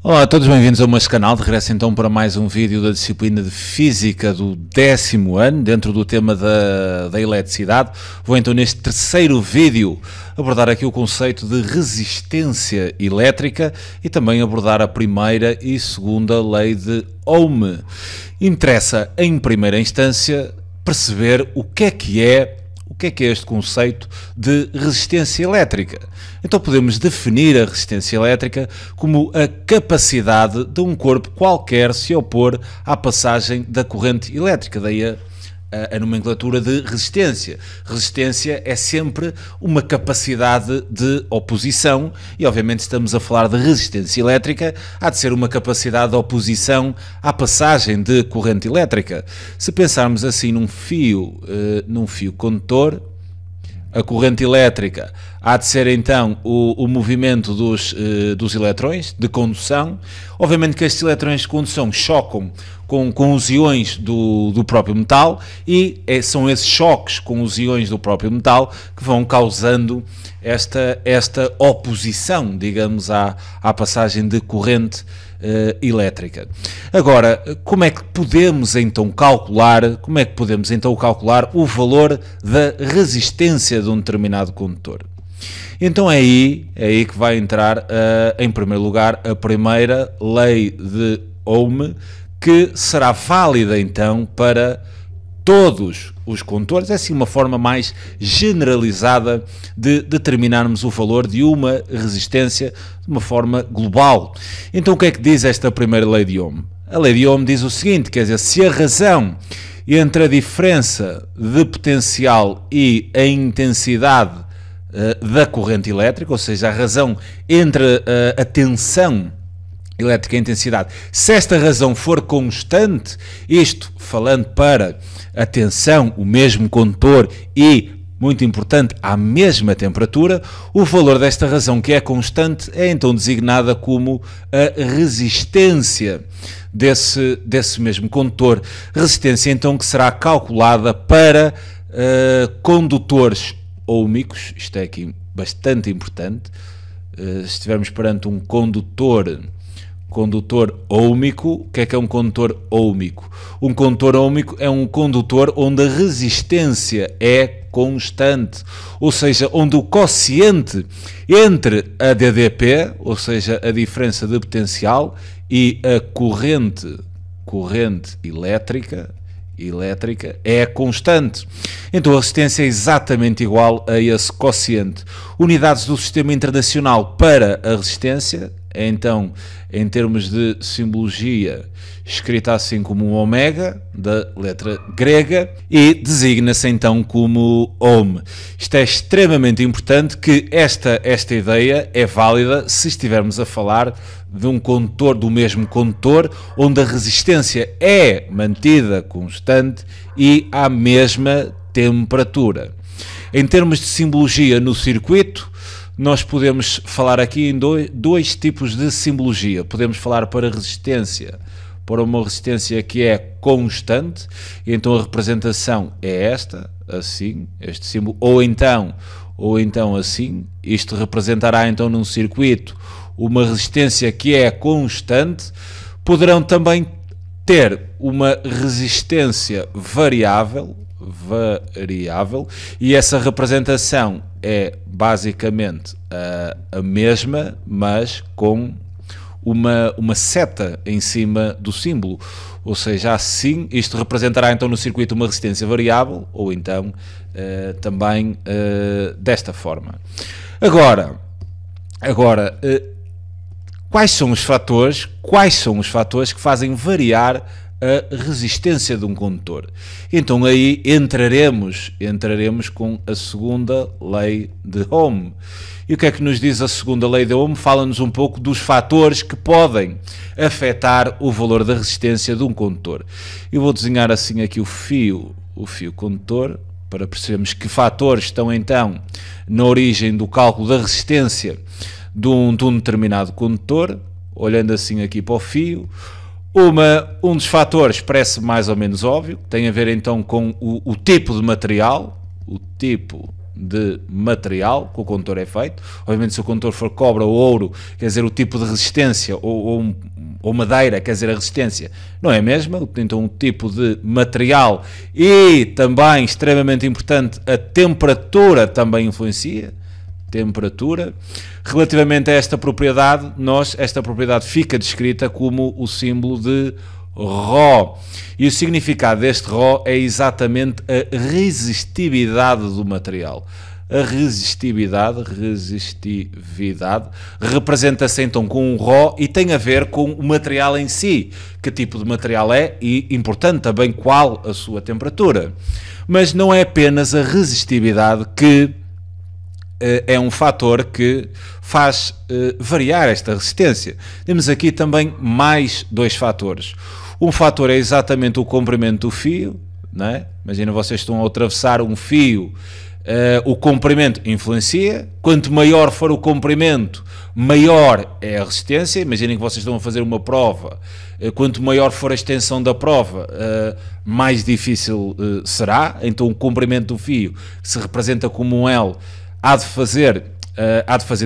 Olá a todos, bem-vindos ao meu canal. De regresso então para mais um vídeo da disciplina de Física do 10º ano, dentro do tema da eletricidade. Vou então neste terceiro vídeo abordar aqui o conceito de resistência elétrica e também abordar a primeira e segunda lei de Ohm. Interessa em primeira instância perceber o que é este conceito de resistência elétrica. Então podemos definir a resistência elétrica como a capacidade de um corpo qualquer se opor à passagem da corrente elétrica, daí a nomenclatura de resistência. Resistência é sempre uma capacidade de oposição e obviamente estamos a falar de resistência elétrica, há de ser uma capacidade de oposição à passagem de corrente elétrica. Se pensarmos assim num fio condutor, a corrente elétrica há de ser então o movimento dos eletrões de condução. Obviamente que estes eletrões de condução chocam com os íons do próprio metal e são esses choques com os íons do próprio metal que vão causando esta oposição, digamos, à passagem de corrente elétrica. Agora, como é que podemos então calcular o valor da resistência de um determinado condutor? Então é aí que vai entrar, em primeiro lugar, a primeira lei de Ohm, que será válida então para todos os condutores. É assim uma forma mais generalizada de determinarmos o valor de uma resistência de uma forma global. Então o que é que diz esta primeira lei de Ohm? A lei de Ohm diz o seguinte, quer dizer, se a razão entre a diferença de potencial e a intensidade da corrente elétrica, ou seja, a razão entre a tensão elétrica e a intensidade, se esta razão for constante, isto falando para a tensão, o mesmo condutor e, muito importante, à mesma temperatura, o valor desta razão que é constante é então designada como a resistência desse mesmo condutor. Resistência então que será calculada para condutores óhmicos, isto é aqui bastante importante, se estivermos perante um condutor óhmico. O que é um condutor óhmico? Um condutor óhmico é um condutor onde a resistência é constante, ou seja, onde o quociente entre a DDP, ou seja, a diferença de potencial, e a corrente elétrica é constante. Então a resistência é exatamente igual a esse quociente. Unidades do sistema internacional para a resistência é então, em termos de simbologia, escrita assim como um ômega, da letra grega, e designa-se então como Ohm. Isto é extremamente importante, que esta ideia é válida se estivermos a falar de um condutor, do mesmo condutor, onde a resistência é mantida constante e à mesma temperatura. Em termos de simbologia no circuito, nós podemos falar aqui em dois tipos de simbologia. Podemos falar para resistência, para uma resistência que é constante, e então a representação é esta, assim, este símbolo, ou então assim. Isto representará então num circuito uma resistência que é constante. Poderão também ter uma resistência variável, e essa representação é basicamente a mesma, mas com uma seta em cima do símbolo, ou seja, assim isto representará então no circuito uma resistência variável, ou então também desta forma. Agora, quais são os fatores que fazem variar a resistência de um condutor? Então aí entraremos com a segunda lei de Ohm. E o que é que nos diz a segunda lei de Ohm? Fala-nos um pouco dos fatores que podem afetar o valor da resistência de um condutor. Eu vou desenhar assim aqui o fio condutor, para percebermos que fatores estão então na origem do cálculo da resistência de um determinado condutor. Olhando assim aqui para o fio, um dos fatores parece mais ou menos óbvio, tem a ver então com o tipo de material, o tipo de material que o condutor é feito. Obviamente, se o condutor for cobre ou ouro, quer dizer, o tipo de resistência, ou madeira, quer dizer, a resistência não é a mesma. Então, o tipo de material e também, extremamente importante, a temperatura também influencia. Temperatura. Relativamente a esta propriedade, esta propriedade fica descrita como o símbolo de Rho. E o significado deste Rho é exatamente a resistividade do material. A resistividade representa-se então com um Rho e tem a ver com o material em si, que tipo de material é e, importante também, qual a sua temperatura. Mas não é apenas a resistividade que é um fator que faz variar esta resistência. Temos aqui também mais dois fatores. Um fator é exatamente o comprimento do fio, não é? Imagina, vocês estão a atravessar um fio, o comprimento influencia. Quanto maior for o comprimento, maior é a resistência. Imaginem que vocês estão a fazer uma prova, quanto maior for a extensão da prova, mais difícil será. Então o comprimento do fio, que se representa como um L, há de fazer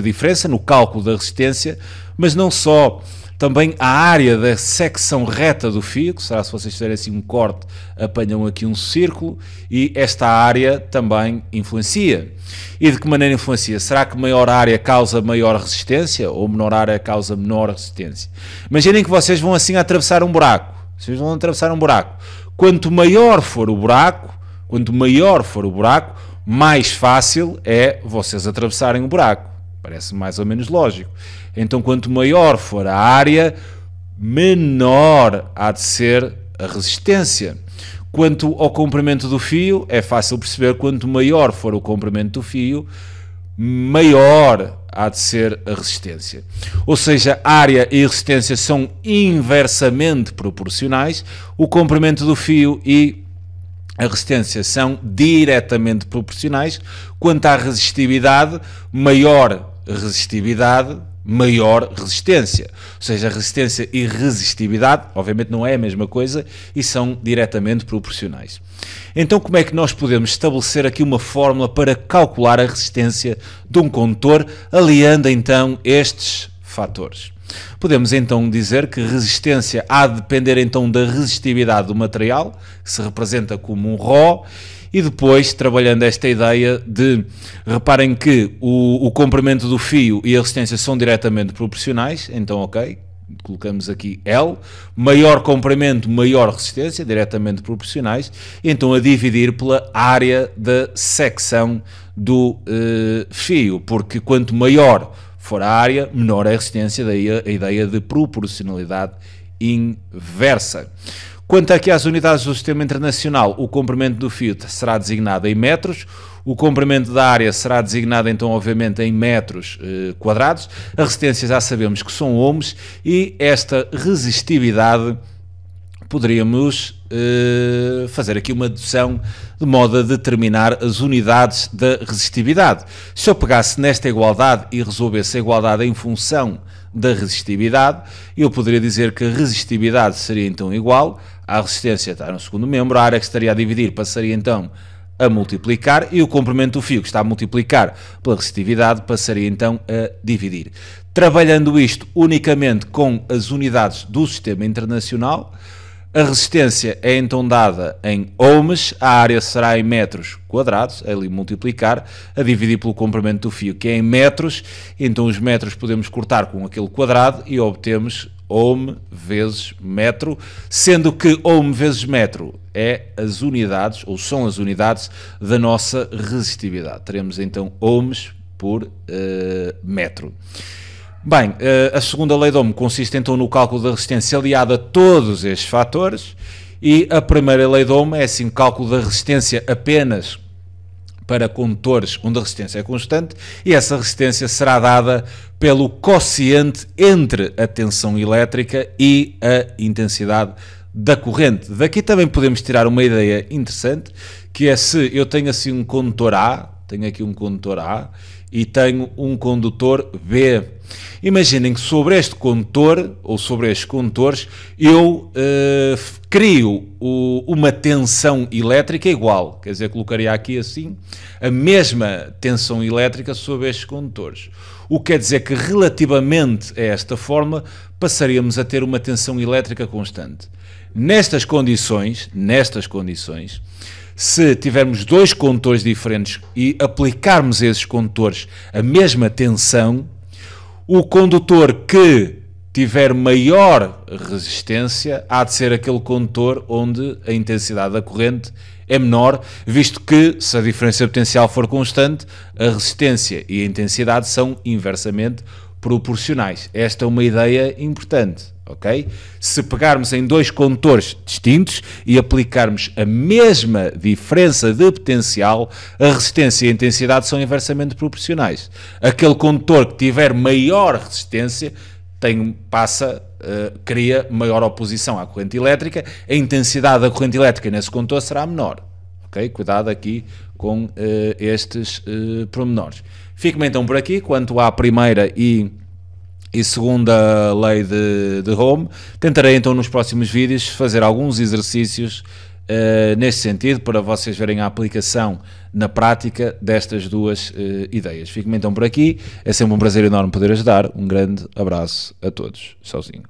diferença no cálculo da resistência, mas não só, também a área da secção reta do fio, que será, se vocês fizerem assim um corte, apanham aqui um círculo, e esta área também influencia. E de que maneira influencia? Será que maior área causa maior resistência, ou menor área causa menor resistência? Imaginem que vocês vão assim atravessar um buraco. Quanto maior for o buraco, mais fácil é vocês atravessarem o buraco. Parece mais ou menos lógico. Então, quanto maior for a área, menor há de ser a resistência. Quanto ao comprimento do fio, é fácil perceber, quanto maior for o comprimento do fio, maior há de ser a resistência. Ou seja, área e resistência são inversamente proporcionais. O comprimento do fio e a resistência são diretamente proporcionais. Quanto à resistividade, maior resistência. Ou seja, resistência e resistividade, obviamente, não é a mesma coisa e são diretamente proporcionais. Então, como é que nós podemos estabelecer aqui uma fórmula para calcular a resistência de um condutor, aliando então estes fatores? Podemos então dizer que resistência há de depender então da resistividade do material, que se representa como um Rho, e depois, trabalhando esta ideia de, reparem que o comprimento do fio e a resistência são diretamente proporcionais, então ok, colocamos aqui L, maior comprimento, maior resistência, diretamente proporcionais, então a dividir pela área da secção do fio, porque quanto maior for a área, menor é a resistência, daí a ideia de proporcionalidade inversa. Quanto aqui às unidades do sistema internacional, o comprimento do fio será designado em metros, o comprimento da área será designado então obviamente em metros quadrados, a resistência já sabemos que são ohms, e esta resistividade poderíamos fazer aqui uma dedução de modo a determinar as unidades da resistividade. Se eu pegasse nesta igualdade e resolvesse a igualdade em função da resistividade, eu poderia dizer que a resistividade seria então igual à resistência, está no segundo membro, a área que estaria a dividir passaria então a multiplicar, e o comprimento do fio que está a multiplicar pela resistividade passaria então a dividir. Trabalhando isto unicamente com as unidades do sistema internacional, a resistência é então dada em ohms, a área será em metros quadrados, ali multiplicar, a dividir pelo comprimento do fio, que é em metros, então os metros podemos cortar com aquele quadrado e obtemos ohm vezes metro, sendo que ohm vezes metro é as unidades, ou são as unidades da nossa resistividade. Teremos então ohms por metro. Bem, a segunda lei de Ohm consiste então no cálculo da resistência aliada a todos estes fatores, e a primeira lei de Ohm é assim o cálculo da resistência apenas para condutores onde a resistência é constante, e essa resistência será dada pelo quociente entre a tensão elétrica e a intensidade da corrente. Daqui também podemos tirar uma ideia interessante, que é, se eu tenho assim um condutor A, tenho aqui um condutor A, e tenho um condutor B. Imaginem que sobre este condutor, ou sobre estes condutores, eu crio uma tensão elétrica igual. Quer dizer, colocaria aqui assim, a mesma tensão elétrica sobre estes condutores. O que quer dizer que relativamente a esta forma, passaríamos a ter uma tensão elétrica constante. Nestas condições, se tivermos dois condutores diferentes e aplicarmos a esses condutores a mesma tensão, o condutor que tiver maior resistência há de ser aquele condutor onde a intensidade da corrente é menor, visto que, se a diferença potencial for constante, a resistência e a intensidade são inversamente proporcionais. Esta é uma ideia importante, ok? Se pegarmos em dois condutores distintos e aplicarmos a mesma diferença de potencial, a resistência e a intensidade são inversamente proporcionais. Aquele condutor que tiver maior resistência cria maior oposição à corrente elétrica, a intensidade da corrente elétrica nesse condutor será menor. Okay? Cuidado aqui com estes pormenores. Fico-me então por aqui. Quanto à primeira e segunda lei de Ohm, tentarei então nos próximos vídeos fazer alguns exercícios neste sentido, para vocês verem a aplicação na prática destas duas ideias. Fico-me então por aqui, é sempre um prazer enorme poder ajudar, um grande abraço a todos, sozinho.